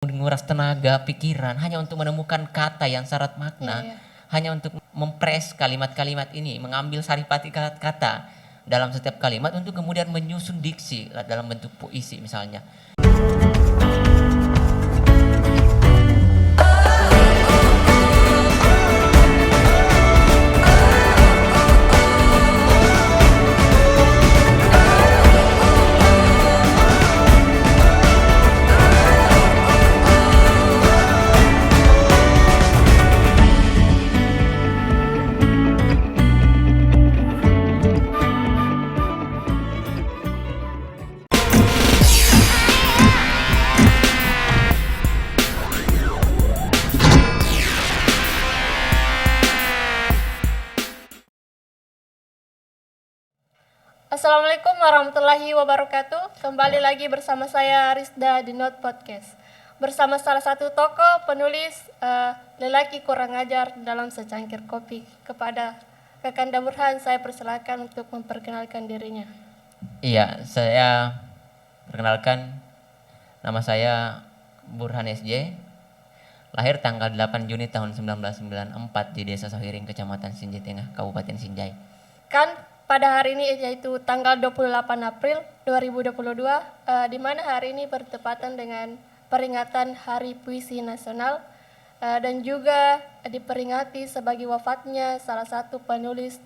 menguras tenaga, pikiran hanya untuk menemukan kata yang syarat makna, hanya untuk mempres kalimat-kalimat ini, mengambil saripati kata dalam setiap kalimat untuk kemudian menyusun diksi dalam bentuk puisi misalnya. Assalamualaikum warahmatullahi wabarakatuh. Kembali lagi bersama saya Rizda di Note Podcast. Bersama salah satu tokoh penulis lelaki kurang ajar dalam secangkir kopi. Kepada Kakanda Burhan saya persilakan untuk memperkenalkan dirinya. Iya, saya perkenalkan, nama saya Burhan SJ. Lahir tanggal 8 Juni tahun 1994 di Desa Sahiring, Kecamatan Sinjai Tengah, Kabupaten Sinjai. Kan pada hari ini yaitu tanggal 28 April 2022, di mana hari ini bertepatan dengan peringatan Hari Puisi Nasional dan juga diperingati sebagai wafatnya salah satu penulis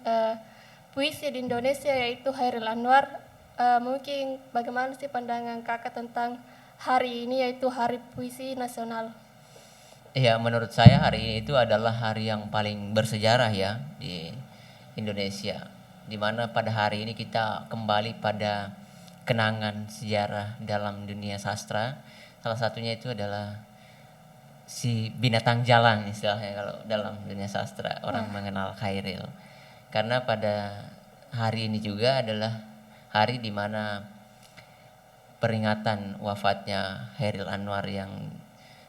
puisi di Indonesia yaitu Chairil Anwar. Mungkin bagaimana sih pandangan kakak tentang hari ini yaitu Hari Puisi Nasional? Iya, menurut saya hari ini itu adalah hari yang paling bersejarah ya di Indonesia, di mana pada hari ini kita kembali pada kenangan sejarah dalam dunia sastra. Salah satunya itu adalah si binatang jalang istilahnya kalau dalam dunia sastra, orang mengenal Chairil. Karena pada hari ini juga adalah hari di mana peringatan wafatnya Chairil Anwar yang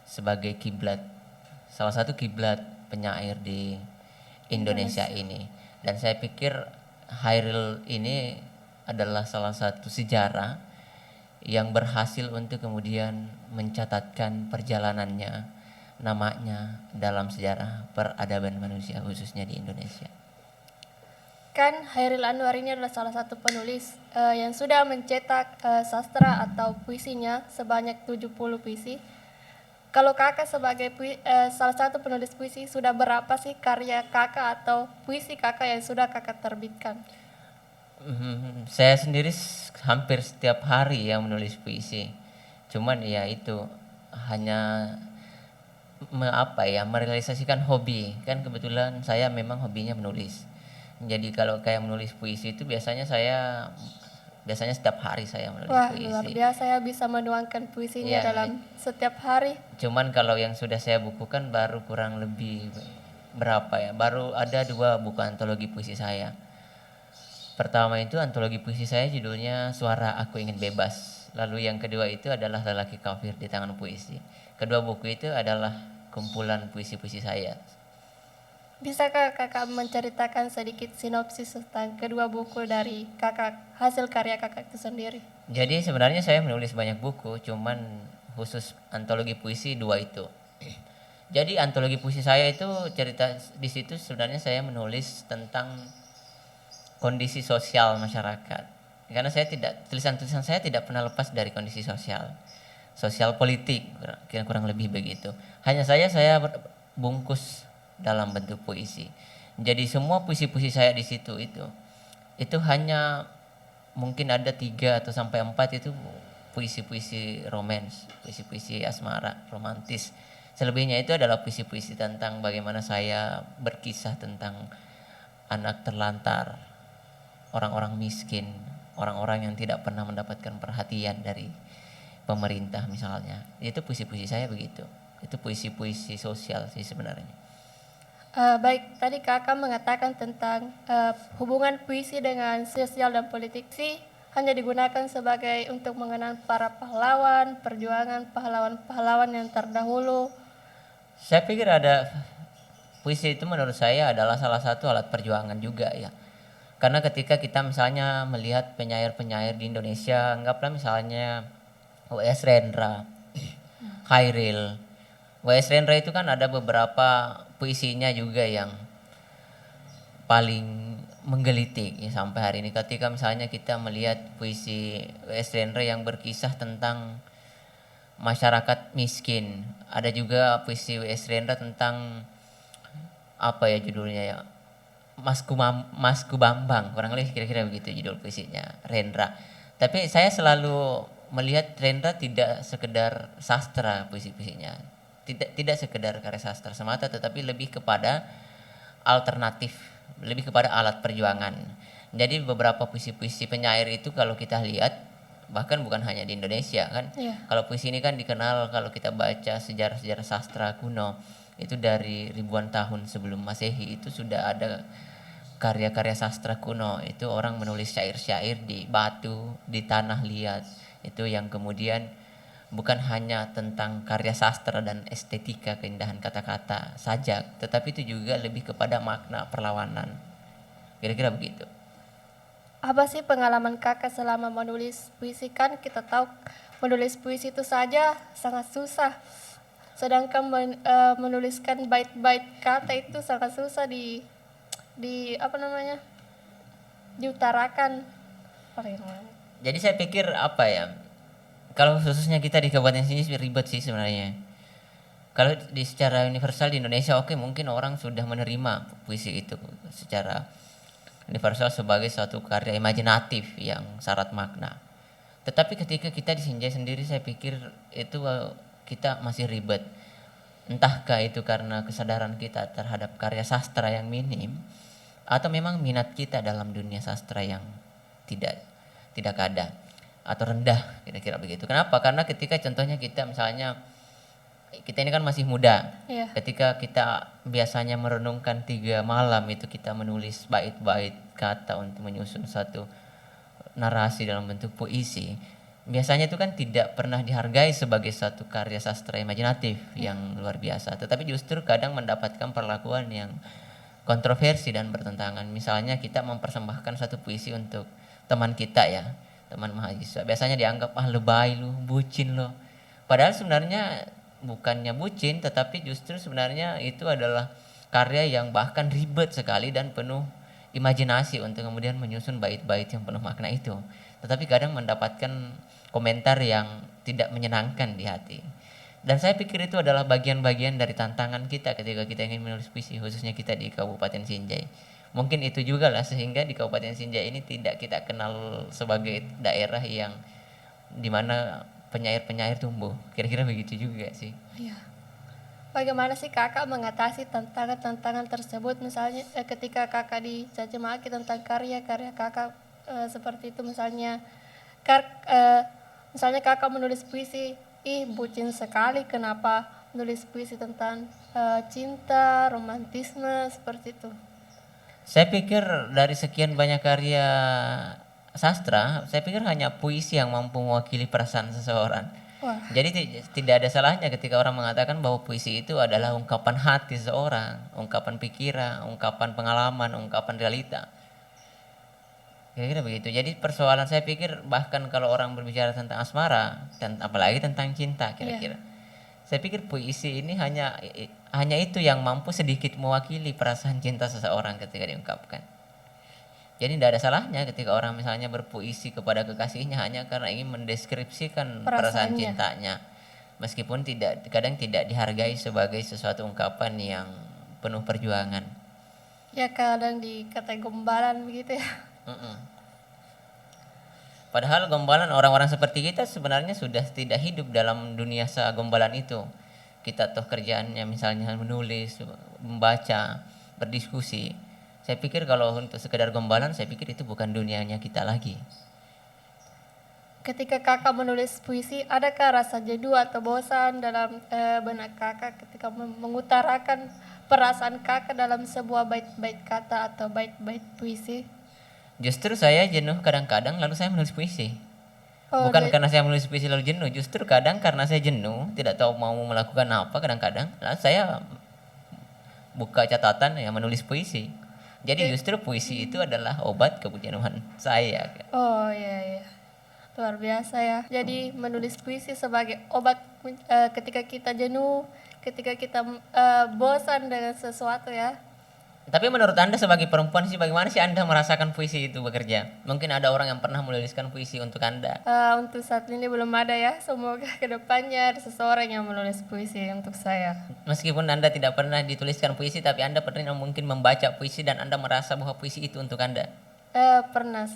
sebagai salah satu kiblat penyair di Indonesia ini. Dan saya pikir Chairil ini adalah salah satu sejarah yang berhasil untuk kemudian mencatatkan perjalanannya, namanya dalam sejarah peradaban manusia khususnya di Indonesia. Kan Chairil Anwar ini adalah salah satu penulis yang sudah mencetak sastra atau puisinya sebanyak 70 puisi. Kalau kakak sebagai salah satu penulis puisi, sudah berapa sih karya kakak atau puisi kakak yang sudah kakak terbitkan? Saya sendiri hampir setiap hari ya menulis puisi. Cuman ya itu hanya merealisasikan hobi. Kan kebetulan saya memang hobinya menulis. Jadi kalau kayak menulis puisi itu biasanya setiap hari saya menulis puisi. Luar biasa ya bisa menuangkan puisinya dalam setiap hari. Cuman kalau yang sudah saya bukukan baru kurang lebih baru ada 2 buku antologi puisi saya. Pertama itu antologi puisi saya judulnya Suara Aku Ingin Bebas. Lalu yang kedua itu adalah Lelaki Kafir di Tangan Puisi. Kedua buku itu adalah kumpulan puisi-puisi saya. Bisakah kakak menceritakan sedikit sinopsis tentang kedua buku dari kakak, hasil karya kakak itu sendiri? Jadi sebenarnya saya menulis banyak buku, cuman khusus antologi puisi 2 itu. Jadi antologi puisi saya itu cerita di situ sebenarnya saya menulis tentang kondisi sosial masyarakat. Karena tulisan-tulisan saya tidak pernah lepas dari kondisi sosial politik, kurang lebih begitu. Hanya saya bungkus dalam bentuk puisi. Jadi semua puisi-puisi saya di situ itu hanya mungkin ada 3 atau sampai 4 itu puisi-puisi romance, puisi-puisi asmara, romantis. Selebihnya itu adalah puisi-puisi tentang bagaimana saya berkisah tentang anak terlantar, orang-orang miskin, orang-orang yang tidak pernah mendapatkan perhatian dari pemerintah misalnya. Itu puisi-puisi saya begitu. Itu puisi-puisi sosial sih sebenarnya. Baik, tadi kakak mengatakan tentang hubungan puisi dengan sosial dan politik sih hanya digunakan sebagai untuk mengenang para pahlawan, perjuangan pahlawan-pahlawan yang terdahulu. Saya pikir puisi itu menurut saya adalah salah satu alat perjuangan juga ya. Karena ketika kita misalnya melihat penyair-penyair di Indonesia, anggaplah misalnya W.S. Rendra Khairil. W.S. Rendra itu kan ada beberapa puisinya juga yang paling menggelitik ya sampai hari ini, ketika misalnya kita melihat puisi W.S. Rendra yang berkisah tentang masyarakat miskin. Ada juga puisi W.S. Rendra tentang apa ya judulnya ya, Masku Bambang, kurang lebih kira-kira begitu judul puisinya Rendra. Tapi saya selalu melihat Rendra tidak sekedar sastra puisi-puisinya, tidak sekedar karya sastra semata, tetapi lebih kepada alternatif, lebih kepada alat perjuangan. Jadi beberapa puisi-puisi penyair itu kalau kita lihat, bahkan bukan hanya di Indonesia kan, Iya. kalau puisi ini kan dikenal, kalau kita baca sejarah-sejarah sastra kuno itu dari ribuan tahun sebelum Masehi itu sudah ada karya-karya sastra kuno. Itu orang menulis syair-syair di batu, di tanah liat, itu yang kemudian bukan hanya tentang karya sastra dan estetika keindahan kata-kata saja, tetapi itu juga lebih kepada makna perlawanan, kira-kira begitu. Apa sih pengalaman kakak selama menulis puisi? Kan kita tahu menulis puisi itu saja sangat susah. Sedangkan menuliskan bait-bait kata itu sangat susah di apa namanya? Diutarakan. Jadi saya pikir apa ya, kalau khususnya kita di kabupaten sini ribet sih sebenarnya. Kalau di secara universal di Indonesia oke, mungkin orang sudah menerima puisi itu secara universal sebagai suatu karya imajinatif yang syarat makna. Tetapi ketika kita di Sinjai sendiri, saya pikir itu kita masih ribet. Entahkah itu karena kesadaran kita terhadap karya sastra yang minim, atau memang minat kita dalam dunia sastra yang tidak tidak ada atau rendah, kira-kira begitu. Kenapa? Karena ketika contohnya kita misalnya, kita ini kan masih muda. Iya. Ketika kita biasanya merenungkan 3 malam itu kita menulis bait-bait kata untuk menyusun satu narasi dalam bentuk puisi. Biasanya itu kan tidak pernah dihargai sebagai satu karya sastra imajinatif yang luar biasa, tetapi justru kadang mendapatkan perlakuan yang kontroversi dan bertentangan. Misalnya kita mempersembahkan satu puisi untuk teman kita ya, teman mahasiswa. Biasanya dianggap lebay lu, bucin lo. Padahal sebenarnya bukannya bucin, tetapi justru sebenarnya itu adalah karya yang bahkan ribet sekali dan penuh imajinasi untuk kemudian menyusun bait-bait yang penuh makna itu. Tetapi kadang mendapatkan komentar yang tidak menyenangkan di hati. Dan saya pikir itu adalah bagian-bagian dari tantangan kita ketika kita ingin menulis puisi, khususnya kita di Kabupaten Sinjai. Mungkin itu juga lah sehingga di Kabupaten Sinjai ini tidak kita kenal sebagai daerah yang dimana penyair-penyair tumbuh. Kira-kira begitu juga sih. Iya. Bagaimana sih kakak mengatasi tantangan-tantangan tersebut? Misalnya ketika kakak dicaci maki tentang karya-karya kakak seperti itu, misalnya misalnya kakak menulis puisi, ih bucin sekali, kenapa menulis puisi tentang cinta, romantisme seperti itu? Saya pikir dari sekian banyak karya sastra, saya pikir hanya puisi yang mampu mewakili perasaan seseorang. Wah, Jadi tidak ada salahnya ketika orang mengatakan bahwa puisi itu adalah ungkapan hati seseorang, ungkapan pikiran, ungkapan pengalaman, ungkapan realita. Kira-kira begitu. Jadi persoalan saya pikir bahkan kalau orang berbicara tentang asmara dan apalagi tentang cinta kira-kira. Saya pikir puisi ini hanya itu yang mampu sedikit mewakili perasaan cinta seseorang ketika diungkapkan. Jadi tidak ada salahnya ketika orang misalnya berpuisi kepada kekasihnya hanya karena ingin mendeskripsikan perasaan Perasaannya. cintanya. Meskipun kadang tidak dihargai sebagai sesuatu ungkapan yang penuh perjuangan. ya kadang dikatai gombalan begitu ya. Mm-mm. Padahal gombalan orang-orang seperti kita sebenarnya sudah tidak hidup dalam dunia segombalan itu. Kita toh kerjaannya misalnya menulis, membaca, berdiskusi. Saya pikir kalau untuk sekedar gombalan, saya pikir itu bukan dunianya kita lagi. Ketika kakak menulis puisi, adakah rasa jenuh atau bosan dalam benak kakak ketika mengutarakan perasaan kakak dalam sebuah bait-bait kata atau bait-bait puisi? Justru saya jenuh kadang-kadang lalu saya menulis puisi. Oh, Bukan karena saya menulis puisi lalu jenuh, justru kadang karena saya jenuh, tidak tahu mau melakukan apa kadang-kadang, lalu saya buka catatan ya menulis puisi. Jadi justru puisi itu adalah obat kejenuhan saya. oh iya iya. luar biasa ya. Jadi menulis puisi sebagai obat ketika kita jenuh, ketika kita bosan dengan sesuatu ya. Tapi menurut Anda sebagai perempuan sih, bagaimana sih Anda merasakan puisi itu bekerja? Mungkin ada orang yang pernah menuliskan puisi untuk Anda. Untuk saat ini belum ada ya. Semoga kedepannya ada seseorang yang menulis puisi untuk saya. Meskipun Anda tidak pernah dituliskan puisi, tapi Anda pernah mungkin membaca puisi dan Anda merasa bahwa puisi itu untuk Anda. Pernah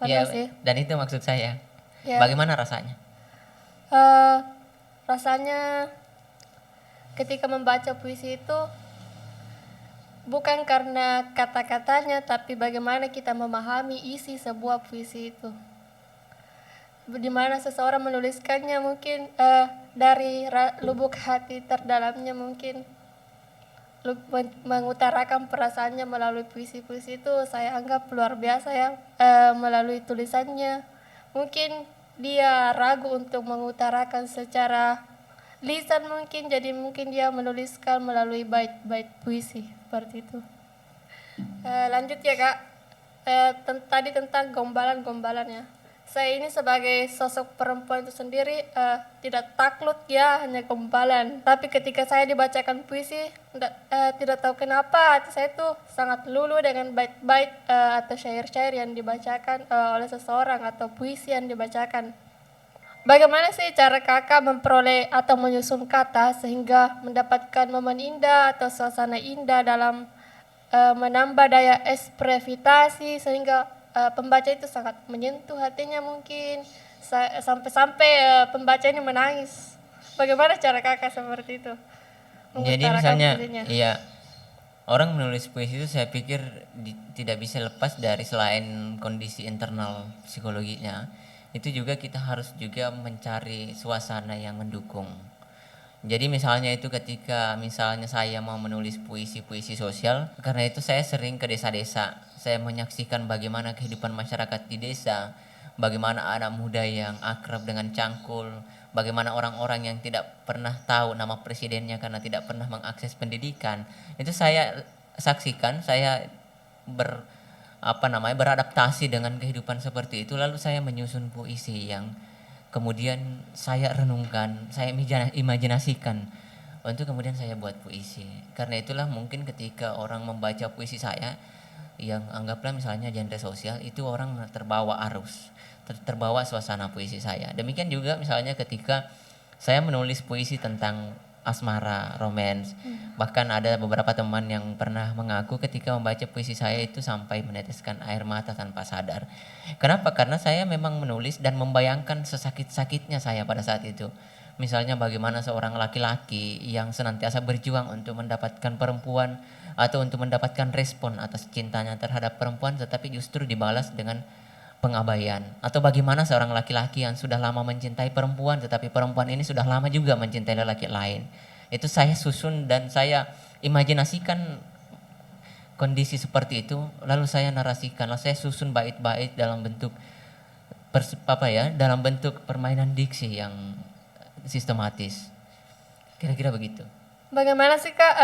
Ya, sih. dan itu maksud saya. Ya. Bagaimana rasanya? Rasanya ketika membaca puisi itu bukan karena kata-katanya, tapi bagaimana kita memahami isi sebuah puisi itu. Di mana seseorang menuliskannya mungkin dari lubuk hati terdalamnya, mungkin mengutarakan perasaannya melalui puisi-puisi itu saya anggap luar biasa ya. Melalui tulisannya mungkin dia ragu untuk mengutarakan secara lisan, mungkin jadi mungkin dia menuliskan melalui bait-bait puisi seperti itu. Lanjut ya Kak, tadi tentang gombalan-gombalan ya. Saya ini sebagai sosok perempuan itu sendiri tidak takluk ya hanya gombalan. Tapi ketika saya dibacakan puisi, tidak tahu kenapa hati saya tuh sangat luluh dengan bait-bait atau syair-syair yang dibacakan oleh seseorang atau puisi yang dibacakan. Bagaimana sih cara kakak memperoleh atau menyusun kata sehingga mendapatkan momen indah atau suasana indah dalam menambah daya ekspresivitas sehingga pembaca itu sangat menyentuh hatinya, mungkin sampai-sampai pembaca ini menangis. Bagaimana cara kakak seperti itu? Jadi misalnya, iya, orang menulis puisi itu saya pikir tidak bisa lepas dari selain kondisi internal psikologinya, itu juga kita harus juga mencari suasana yang mendukung. Jadi misalnya itu ketika misalnya saya mau menulis puisi-puisi sosial, karena itu saya sering ke desa-desa. Saya menyaksikan bagaimana kehidupan masyarakat di desa, bagaimana anak muda yang akrab dengan cangkul, bagaimana orang-orang yang tidak pernah tahu nama presidennya karena tidak pernah mengakses pendidikan. Itu saya saksikan, saya beradaptasi dengan kehidupan seperti itu, lalu saya menyusun puisi yang kemudian saya renungkan, saya imajinasikan untuk kemudian saya buat puisi. Karena itulah mungkin ketika orang membaca puisi saya yang anggaplah misalnya genre sosial, itu orang terbawa arus, terbawa suasana puisi saya. Demikian juga misalnya ketika saya menulis puisi tentang asmara, romance. Bahkan ada beberapa teman yang pernah mengaku ketika membaca puisi saya itu sampai meneteskan air mata tanpa sadar. Kenapa? Karena saya memang menulis dan membayangkan sesakit-sakitnya saya pada saat itu. Misalnya bagaimana seorang laki-laki yang senantiasa berjuang untuk mendapatkan perempuan atau untuk mendapatkan respon atas cintanya terhadap perempuan, tetapi justru dibalas dengan pengabaian. Atau bagaimana seorang laki-laki yang sudah lama mencintai perempuan, tetapi perempuan ini sudah lama juga mencintai lelaki lain. Itu saya susun dan saya imajinasikan kondisi seperti itu, lalu saya narasikan, lalu saya susun bait-bait dalam bentuk dalam bentuk permainan diksi yang sistematis. Kira-kira begitu. Bagaimana sih Kak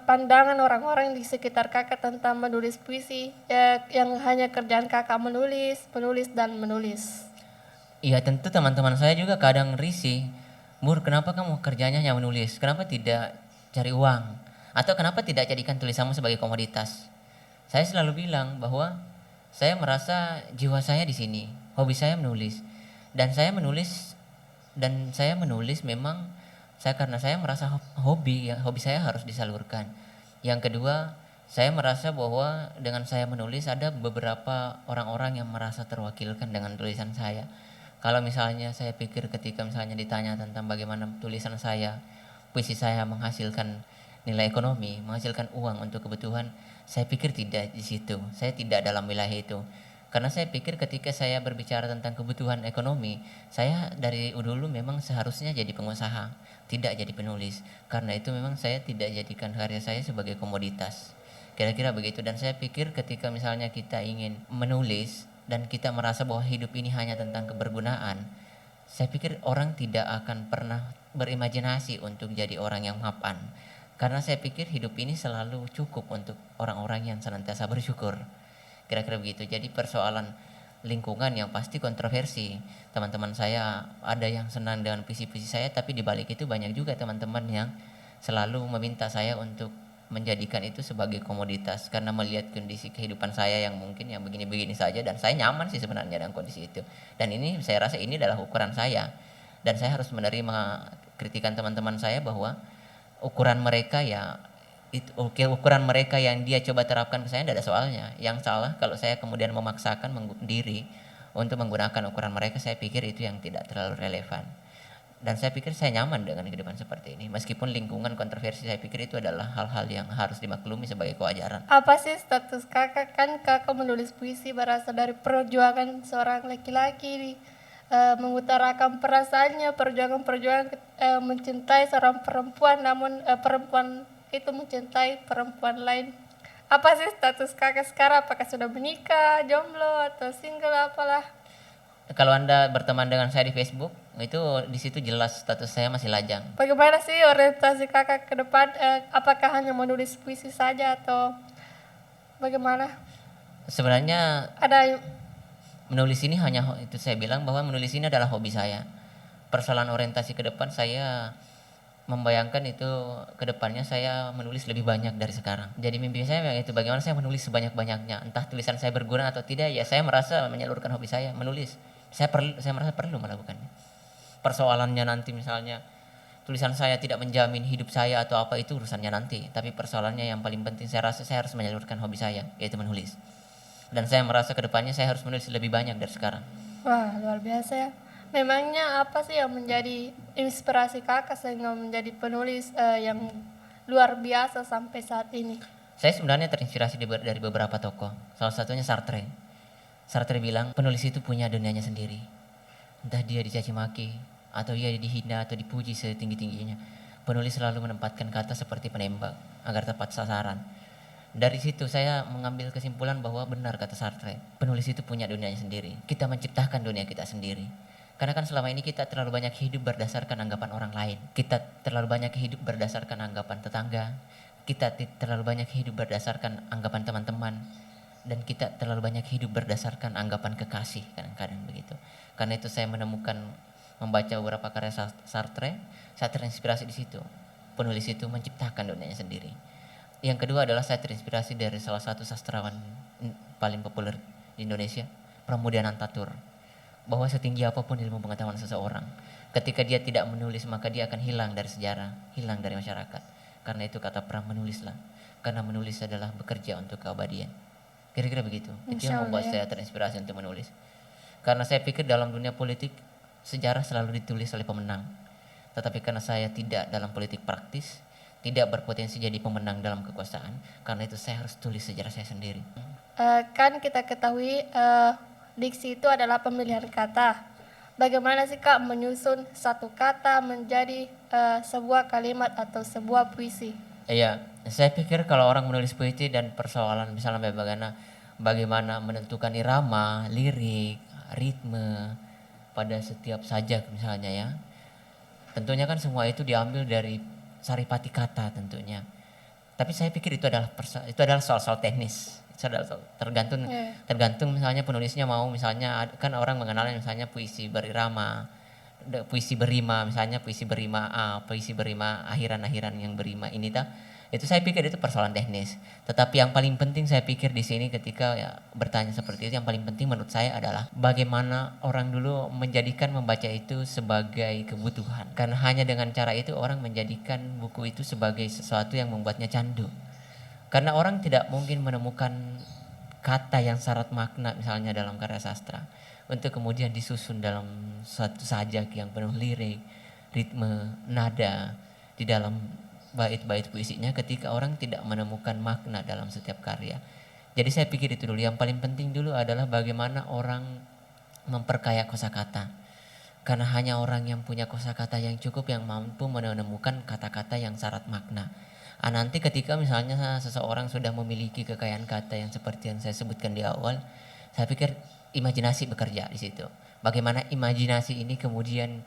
pandangan orang-orang di sekitar kakak tentang menulis puisi yang hanya kerjaan kakak menulis dan menulis? Iya, tentu teman-teman saya juga kadang risih. Mur, kenapa kamu kerjanya hanya menulis? Kenapa tidak cari uang? Atau kenapa tidak jadikan tulisanmu sebagai komoditas? Saya selalu bilang bahwa saya merasa jiwa saya di sini, hobi saya menulis. Dan saya menulis memang karena saya merasa hobi saya harus disalurkan. Yang kedua, saya merasa bahwa dengan saya menulis ada beberapa orang-orang yang merasa terwakilkan dengan tulisan saya. Kalau misalnya saya pikir ketika misalnya ditanya tentang bagaimana tulisan saya, puisi saya menghasilkan nilai ekonomi, menghasilkan uang untuk kebutuhan, saya pikir tidak di situ. Saya tidak dalam wilayah itu. Karena saya pikir ketika saya berbicara tentang kebutuhan ekonomi, saya dari dulu memang seharusnya jadi pengusaha, tidak jadi penulis. Karena itu memang saya tidak jadikan karya saya sebagai komoditas. Kira-kira begitu. Dan saya pikir ketika misalnya kita ingin menulis dan kita merasa bahwa hidup ini hanya tentang kebergunaan, saya pikir orang tidak akan pernah berimajinasi untuk jadi orang yang mapan. Karena saya pikir hidup ini selalu cukup untuk orang-orang yang senantiasa bersyukur. Kira-kira begitu. Jadi persoalan lingkungan yang pasti kontroversi. Teman-teman saya ada yang senang dengan puisi-puisi saya, tapi di balik itu banyak juga teman-teman yang selalu meminta saya untuk menjadikan itu sebagai komoditas karena melihat kondisi kehidupan saya yang mungkin yang begini-begini saja, dan saya nyaman sih sebenarnya dengan kondisi itu. Dan ini saya rasa ini adalah ukuran saya, dan saya harus menerima kritikan teman-teman saya bahwa ukuran mereka ya itu ukuran mereka yang dia coba terapkan ke saya tidak ada soalnya. Yang salah kalau saya kemudian memaksakan diri untuk menggunakan ukuran mereka, saya pikir itu yang tidak terlalu relevan. Dan saya pikir saya nyaman dengan kehidupan seperti ini. Meskipun lingkungan kontroversi, saya pikir itu adalah hal-hal yang harus dimaklumi sebagai kewajaran. Apa sih status kakak? Kan kakak menulis puisi berasal dari perjuangan seorang laki-laki mengutarakan perasaannya, perjuangan mencintai seorang perempuan, namun perempuan itu mencintai perempuan lain. Apa sih status kakak sekarang? Apakah sudah menikah, jomblo, atau single, apalah? Kalau Anda berteman dengan saya di Facebook, itu di situ jelas status saya masih lajang. Bagaimana sih orientasi kakak ke depan? Apakah hanya menulis puisi saja atau bagaimana? Sebenarnya Ada menulis ini hanya itu, saya bilang bahwa menulis ini adalah hobi saya. Persoalan orientasi ke depan, saya membayangkan itu ke depannya saya menulis lebih banyak dari sekarang. Jadi mimpi saya itu bagaimana saya menulis sebanyak-banyaknya. Entah tulisan saya berguna atau tidak, ya saya merasa menyalurkan hobi saya menulis. Saya merasa perlu melakukannya. Persoalannya nanti misalnya tulisan saya tidak menjamin hidup saya atau apa, itu urusannya nanti. Tapi persoalannya yang paling penting saya rasa saya harus menyalurkan hobi saya, yaitu menulis. Dan saya merasa ke depannya saya harus menulis lebih banyak dari sekarang. Wah, luar biasa ya. Memangnya apa sih yang menjadi inspirasi kakak sehingga menjadi penulis yang luar biasa sampai saat ini? Saya sebenarnya terinspirasi dari beberapa tokoh. Salah satunya Sartre. Sartre bilang penulis itu punya dunianya sendiri. Entah dia dicaci maki, atau dia dihina atau dipuji setinggi-tingginya, penulis selalu menempatkan kata seperti penembak agar tepat sasaran. Dari situ saya mengambil kesimpulan bahwa benar kata Sartre, penulis itu punya dunianya sendiri. Kita menciptakan dunia kita sendiri. Karena kan selama ini kita terlalu banyak hidup berdasarkan anggapan orang lain. Kita terlalu banyak hidup berdasarkan anggapan tetangga. Kita terlalu banyak hidup berdasarkan anggapan teman-teman. Dan kita terlalu banyak hidup berdasarkan anggapan kekasih, kadang-kadang begitu. Karena itu saya menemukan, membaca beberapa karya Sartre, saya terinspirasi di situ. Penulis itu menciptakan dunianya sendiri. Yang kedua adalah saya terinspirasi dari salah satu sastrawan paling populer di Indonesia, Pramudian Antatur. Bahwa setinggi apapun ilmu pengetahuan seseorang, ketika dia tidak menulis maka dia akan hilang dari sejarah, hilang dari masyarakat. Karena itu kata Pram, menulislah. Karena menulis adalah bekerja untuk keabadian. Kira-kira begitu. Itu yang membuat saya terinspirasi untuk menulis. Karena saya pikir dalam dunia politik, sejarah selalu ditulis oleh pemenang. Tetapi karena saya tidak dalam politik praktis, tidak berpotensi jadi pemenang dalam kekuasaan, karena itu saya harus tulis sejarah saya sendiri. Kan kita ketahui diksi itu adalah pemilihan kata. Bagaimana sih Kak menyusun satu kata menjadi sebuah kalimat atau sebuah puisi? Iya, saya pikir kalau orang menulis puisi dan persoalan misalnya bagaimana menentukan irama, lirik, ritme pada setiap sajak misalnya ya. Tentunya kan semua itu diambil dari saripati kata tentunya. Tapi saya pikir itu adalah soal-soal teknis. Tergantung misalnya penulisnya mau, misalnya kan orang mengenalnya misalnya puisi berirama, puisi berima, misalnya puisi berima A, puisi berima akhiran-akhiran yang berima ini itu saya pikir itu persoalan teknis. Tetapi yang paling penting saya pikir di sini ketika ya, bertanya seperti itu, yang paling penting menurut saya adalah bagaimana orang dulu menjadikan membaca itu sebagai kebutuhan. Karena hanya dengan cara itu orang menjadikan buku itu sebagai sesuatu yang membuatnya candu. Karena orang tidak mungkin menemukan kata yang syarat makna misalnya dalam karya sastra untuk kemudian disusun dalam satu sajak yang penuh lirik, ritme, nada di dalam bait-bait puisinya ketika orang tidak menemukan makna dalam setiap karya. Jadi saya pikir itu dulu, yang paling penting dulu adalah bagaimana orang memperkaya kosakata. Karena hanya orang yang punya kosakata yang cukup yang mampu menemukan kata-kata yang syarat makna. Nanti ketika misalnya seseorang sudah memiliki kekayaan kata yang seperti yang saya sebutkan di awal, saya pikir imajinasi bekerja di situ. Bagaimana imajinasi ini kemudian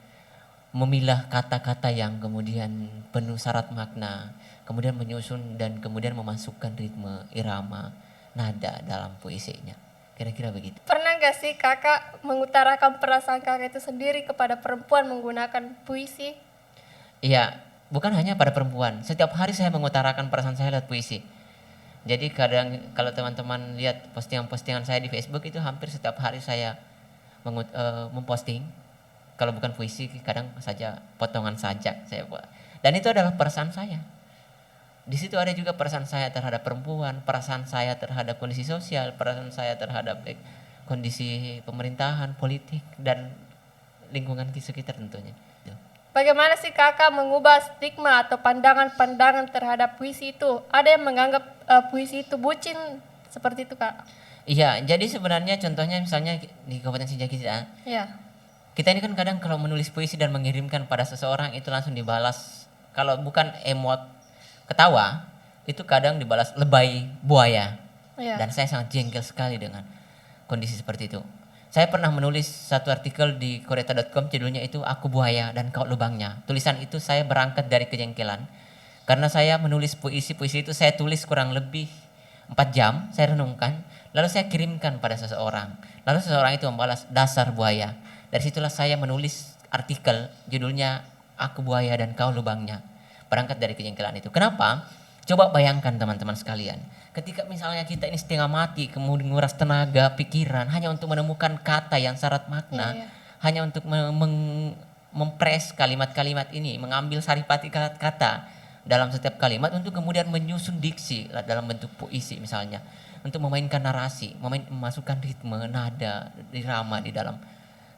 memilah kata-kata yang kemudian penuh syarat makna, kemudian menyusun dan kemudian memasukkan ritme, irama, nada dalam puisinya. Kira-kira begitu. Pernah nggak sih kakak mengutarakan perasaan kakak itu sendiri kepada perempuan menggunakan puisi? Iya, bukan hanya pada perempuan. Setiap hari saya mengutarakan perasaan saya lewat puisi. Jadi kadang kalau teman-teman lihat postingan-postingan saya di Facebook itu hampir setiap hari saya memposting. Kalau bukan puisi kadang saja potongan sajak saya buat. Dan itu adalah perasaan saya. Di situ ada juga perasaan saya terhadap perempuan, perasaan saya terhadap kondisi sosial, perasaan saya terhadap kondisi pemerintahan, politik, dan lingkungan di sekitar tentunya. Bagaimana sih kakak mengubah stigma atau pandangan-pandangan terhadap puisi itu? Ada yang menganggap puisi itu bucin, seperti itu kak? Iya, jadi sebenarnya contohnya misalnya di Kabupaten Sijaki Iya. kita ini kan kadang kalau menulis puisi dan mengirimkan pada seseorang itu langsung dibalas, kalau bukan emot ketawa, itu kadang dibalas lebay buaya. Iya. Dan saya sangat jengkel sekali dengan kondisi seperti itu. Saya pernah menulis satu artikel di koreta.com, judulnya itu Aku Buaya dan Kau Lubangnya. Tulisan itu saya berangkat dari kejengkelan. Karena saya menulis puisi itu saya tulis kurang lebih 4 jam, saya renungkan, lalu saya kirimkan pada seseorang. Lalu seseorang itu membalas, dasar buaya. Dari situlah saya menulis artikel judulnya Aku Buaya dan Kau Lubangnya. Berangkat dari kejengkelan itu. Kenapa? Coba bayangkan teman-teman sekalian. Ketika misalnya kita ini setengah mati, kemudian menguras tenaga, pikiran, hanya untuk menemukan kata yang syarat makna, Iya. hanya untuk mempres kalimat-kalimat ini, mengambil saripati kata dalam setiap kalimat untuk kemudian menyusun diksi dalam bentuk puisi misalnya, untuk memainkan narasi, memasukkan ritme, nada, irama di dalam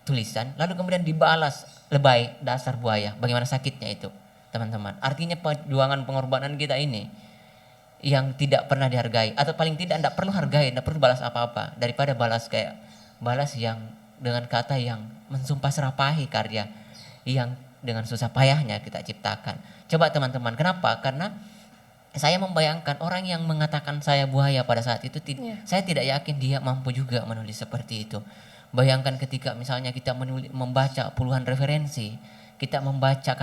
tulisan, lalu kemudian dibalas lebay, dasar buaya. Bagaimana sakitnya itu, teman-teman? Artinya perjuangan pengorbanan kita ini yang tidak pernah dihargai, atau paling tidak tidak perlu hargai, tidak perlu balas apa-apa, daripada balas yang dengan kata yang mensumpah serapahi karya yang dengan susah payahnya kita ciptakan. Coba teman-teman, kenapa? Karena saya membayangkan orang yang mengatakan saya buaya pada saat itu, saya tidak yakin dia mampu juga menulis seperti itu. Bayangkan ketika misalnya kita membaca puluhan referensi, kita membaca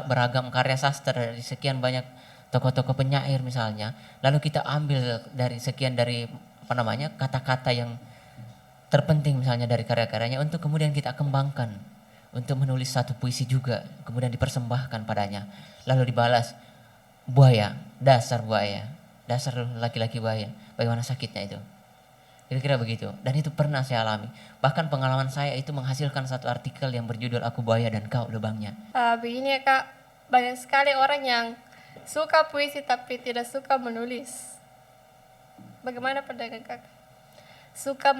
beragam karya sastra dari sekian banyak tokoh-tokoh penyair misalnya, lalu kita ambil dari sekian dari kata-kata yang terpenting misalnya dari karya-karyanya untuk kemudian kita kembangkan untuk menulis satu puisi juga, kemudian dipersembahkan padanya, lalu dibalas buaya, dasar laki-laki buaya. Bagaimana sakitnya itu? Kira-kira begitu. Dan itu pernah saya alami. Bahkan pengalaman saya itu menghasilkan satu artikel yang berjudul Aku Buaya dan Kau Lubangnya. Begini ya kak, banyak sekali orang yang suka puisi tapi tidak suka menulis. Bagaimana pandangan kakak? Suka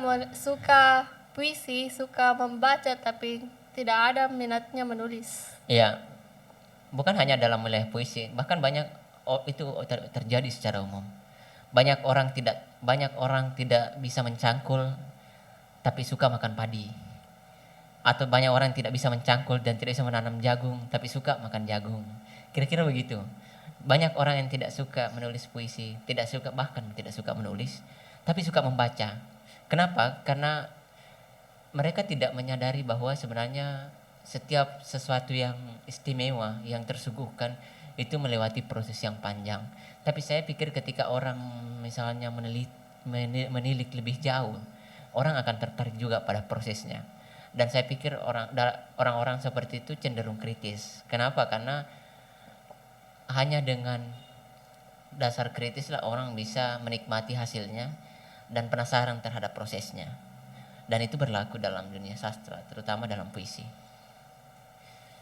puisi, suka membaca tapi tidak ada minatnya menulis. Iya, bukan hanya dalam wilayah puisi, bahkan banyak itu terjadi secara umum. Banyak orang tidak bisa mencangkul tapi suka makan padi. Atau banyak orang tidak bisa mencangkul dan tidak bisa menanam jagung tapi suka makan jagung. Kira-kira begitu. Banyak orang yang tidak suka menulis puisi, bahkan tidak suka menulis, tapi suka membaca. Kenapa? Karena mereka tidak menyadari bahwa sebenarnya setiap sesuatu yang istimewa yang tersuguhkan itu melewati proses yang panjang. Tapi saya pikir ketika orang misalnya menilik lebih jauh, orang akan tertarik juga pada prosesnya. Dan saya pikir orang-orang seperti itu cenderung kritis. Kenapa? Karena hanya dengan dasar kritis lah orang bisa menikmati hasilnya dan penasaran terhadap prosesnya. Dan itu berlaku dalam dunia sastra, terutama dalam puisi.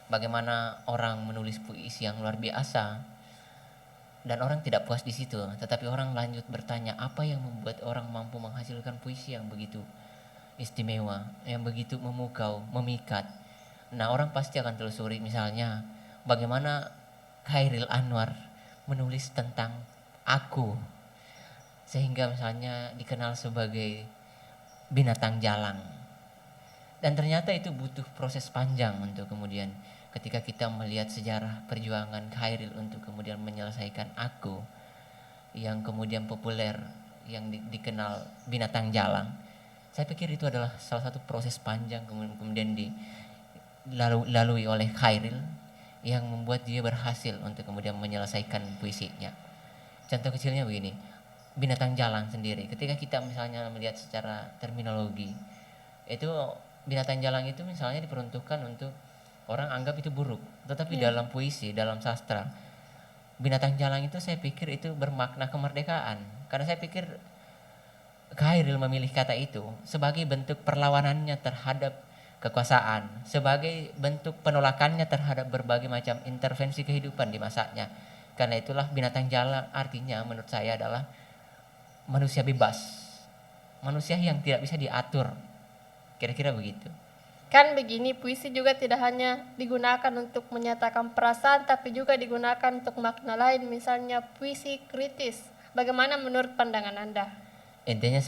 Bagaimana orang menulis puisi yang luar biasa dan orang tidak puas di situ, tetapi orang lanjut bertanya, apa yang membuat orang mampu menghasilkan puisi yang begitu istimewa, yang begitu memukau, memikat. Nah, orang pasti akan telusuri misalnya bagaimana Chairil Anwar menulis tentang aku sehingga misalnya dikenal sebagai binatang jalang. Dan ternyata itu butuh proses panjang untuk kemudian ketika kita melihat sejarah perjuangan Chairil untuk kemudian menyelesaikan aku yang kemudian populer yang dikenal binatang jalang. Saya pikir itu adalah salah satu proses panjang kemudian dilalui oleh Chairil yang membuat dia berhasil untuk kemudian menyelesaikan puisinya. Contoh kecilnya begini, binatang jalang sendiri. Ketika kita misalnya melihat secara terminologi, itu binatang jalang itu misalnya diperuntukkan untuk orang anggap itu buruk. Tetapi dalam puisi, dalam sastra, binatang jalang itu saya pikir itu bermakna kemerdekaan. Karena saya pikir Khairil memilih kata itu sebagai bentuk perlawanannya terhadap kekuasaan, sebagai bentuk penolakannya terhadap berbagai macam intervensi kehidupan di masanya. Karena itulah binatang jalang artinya menurut saya adalah manusia bebas, manusia yang tidak bisa diatur, kira-kira begitu. Kan begini, puisi juga tidak hanya digunakan untuk menyatakan perasaan, tapi juga digunakan untuk makna lain, misalnya puisi kritis. Bagaimana menurut pandangan Anda? Intinya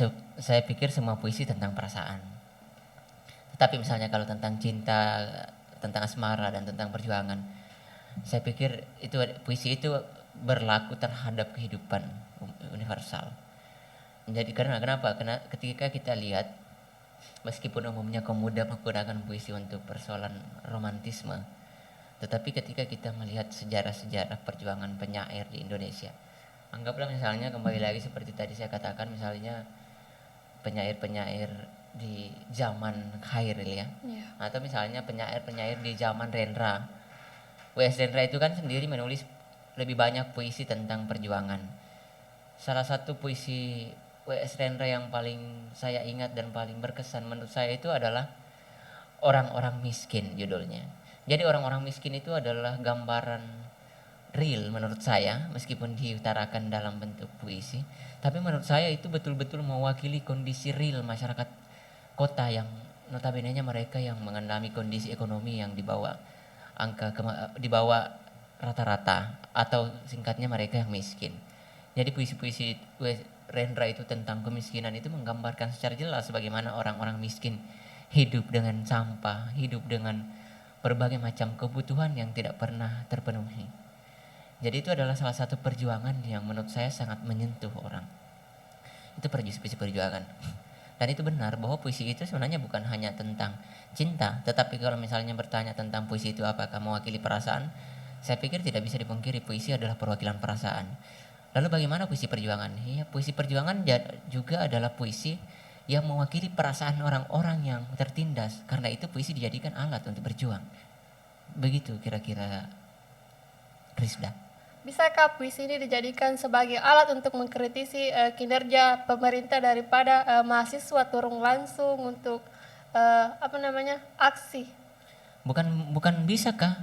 saya pikir semua puisi tentang perasaan. Tetapi misalnya kalau tentang cinta, tentang asmara dan tentang perjuangan, saya pikir itu puisi itu berlaku terhadap kehidupan universal. Jadi kenapa? Karena ketika kita lihat, meskipun umumnya kaum muda menggunakan puisi untuk persoalan romantisme, tetapi ketika kita melihat sejarah-sejarah perjuangan penyair di Indonesia, anggaplah misalnya kembali lagi seperti tadi saya katakan, misalnya penyair-penyair di zaman Khairil ya, atau misalnya penyair-penyair di zaman Rendra. W.S. Rendra itu kan sendiri menulis lebih banyak puisi tentang perjuangan. Salah satu puisi W.S. Rendra yang paling saya ingat dan paling berkesan menurut saya itu adalah Orang-orang Miskin judulnya. Jadi orang-orang miskin itu adalah gambaran real menurut saya, meskipun diutarakan dalam bentuk puisi, tapi menurut saya itu betul-betul mewakili kondisi real masyarakat kota yang notabene-nya mereka yang mengalami kondisi ekonomi yang di bawah di bawah rata-rata, atau singkatnya mereka yang miskin. Jadi puisi-puisi Rendra itu tentang kemiskinan itu menggambarkan secara jelas bagaimana orang-orang miskin hidup dengan sampah, hidup dengan berbagai macam kebutuhan yang tidak pernah terpenuhi. Jadi itu adalah salah satu perjuangan yang menurut saya sangat menyentuh orang. Itu puisi perjuangan. Dan itu benar bahwa puisi itu sebenarnya bukan hanya tentang cinta, tetapi kalau misalnya bertanya tentang puisi itu apakah mewakili perasaan, saya pikir tidak bisa dipungkiri puisi adalah perwakilan perasaan. Lalu bagaimana puisi perjuangan? Ya, puisi perjuangan juga adalah puisi yang mewakili perasaan orang-orang yang tertindas. Karena itu puisi dijadikan alat untuk berjuang. Begitu kira-kira, Rizda. Bisakah puisi ini dijadikan sebagai alat untuk mengkritisi kinerja pemerintah daripada mahasiswa turun langsung untuk aksi? Bukan bisakah?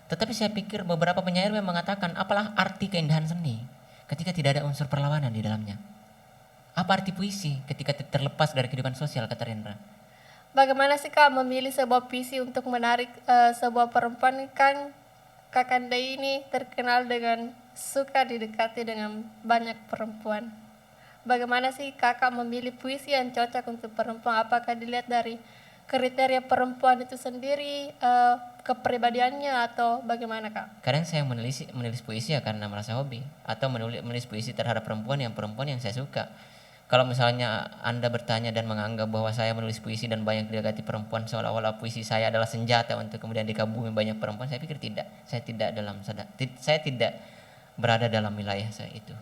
Tetapi saya pikir beberapa penyair memang mengatakan, apalah arti keindahan seni ketika tidak ada unsur perlawanan di dalamnya? Apa arti puisi ketika terlepas dari kehidupan sosial, kata Rendra? Bagaimana sih Kak memilih sebuah puisi untuk menarik sebuah perempuan? Kan Kakanda ini terkenal dengan suka didekati dengan banyak perempuan. Bagaimana sih Kakak memilih puisi yang cocok untuk perempuan? Apakah dilihat dari kriteria perempuan itu sendiri, kepribadiannya, atau bagaimana Kak? Kadang saya menulis puisi ya karena merasa hobi, atau menulis puisi terhadap perempuan yang saya suka. Kalau misalnya Anda bertanya dan menganggap bahwa saya menulis puisi dan banyak didekati perempuan seolah-olah puisi saya adalah senjata untuk kemudian dikagumi banyak perempuan, saya pikir tidak. Saya tidak berada dalam wilayah saya itu.